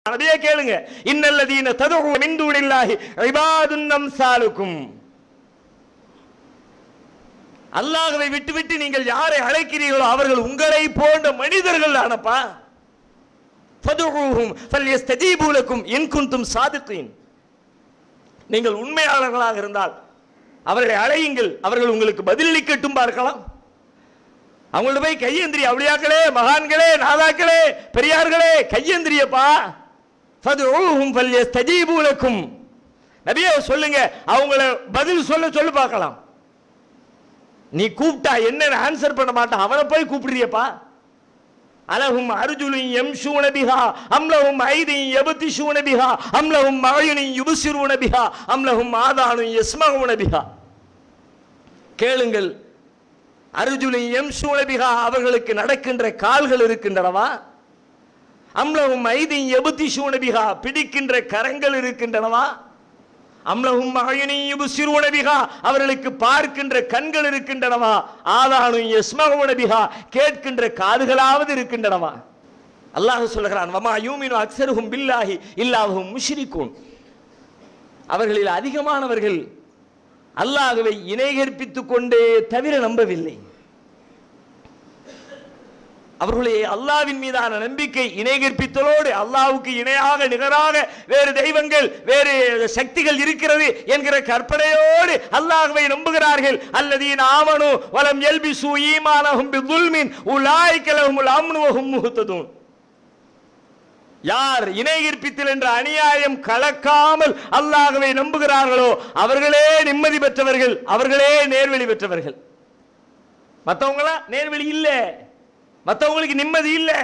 அப்படியே கேளுங்க. இன்னல்லதீன ததுஉ மின் தூனில்லாஹி இபாதுன் அம்சாலுக்கும். அல்லாஹ்வை விட்டுவிட்டு நீங்கள் யாரை அழைக்கிறீர்களோ அவர்கள் உங்களை போன்ற மனிதர்கள் தானப்பா. ஃபதுஉஹும் ஃபல்யஸ்தஜீபு லக்கும் இன் குன்தும் சாதிகீன். நீங்கள் உண்மையாளர்களாக இருந்தால் அவர்களை அழையுங்கள், அவர்கள் உங்களுக்கு பதிலளிக்கட்டும் பார்க்கலாம். அவங்கள போய் கையேந்திரி, அவளியாக்களே, மகான்களே, நாதாக்களே, பெரியார்களே, கையேந்திரியப்பா. ஃபதுஉஹும் ஃபல்யஸ்தஜீபு லக்கும். நபியே சொல்லுங்க, அவங்கள பதில் சொல்லு பார்க்கலாம். நீ கூப்பிட்டா என்ன ஆன்சர் பண்ண மாட்டான், அவனை போய் கூப்பிடுறியப்பா. அலஹும் அர்ஜுலுன் யம்ஷூன பிஹா அம்லஹும் ஐதின் யப்திஷூன பிஹா அம்லஹும் அயுனின் யுப்சிரூன பிஹா அம்லஹும் ஆதானுன் யஸ்மஊன பிஹா. கேளுங்கள், அர்ஜுலுன் யம்ஷூன பிஹா அவர்களுக்கு நடக்கின்ற கால்கள் இருக்கின்றனவா? அம்லஹும் ஐதின் யப்திஷூன பிஹா பிடிக்கின்ற கரங்கள் இருக்கின்றனவா? அம்லஹும் அயுனின் யுப்சிரூன பிஹா அவர்களுக்கு பார்க்கின்ற கண்கள் இருக்கின்றனவா? ஆதானுன் யஸ்மஊன பிஹா கேட்கின்ற காதுகளாவது இருக்கின்றனவா? அல்லாஹ் சொல்கிறான், வமா யூமினு அக்ஸருஹும் பில்லாஹி இல்லா வஹும் முஷ்ரிகூன். அவர்களில் அதிகமானவர்கள் அல்லாஹ்வை இணை கற்பித்துக் கொண்டே தவிர நம்பவில்லை. அவர்களுடைய அல்லாஹ்வின் மீதான நம்பிக்கை இணை கற்பித்தலோடு அல்லாஹ்வுக்கு இணையாக நிகராக வேறு தெய்வங்கள், வேறு சக்திகள் இருக்கிறது என்கிற கற்பனையோடு அல்லாஹ்வை நம்புகிறார்கள். அல்லதீன ஆமனு வலம் யல்பிசு ஈமானஹும் பிதுல்மின் உலாயிக லஹுமுல் அம்னு வஹும் முஹ்ததூன். யார் இணை கற்பித்தல் என்ற அநியாயம் கலக்காமல் அல்லாஹ்வை நம்புகிறார்களோ அவர்களே நிம்மதி பெற்றவர்கள், அவர்களே நேர்வழி பெற்றவர்கள். மற்றவங்களா நேர்வழி இல்லை, மற்றவங்களுக்கு நிம்மதி இல்லை.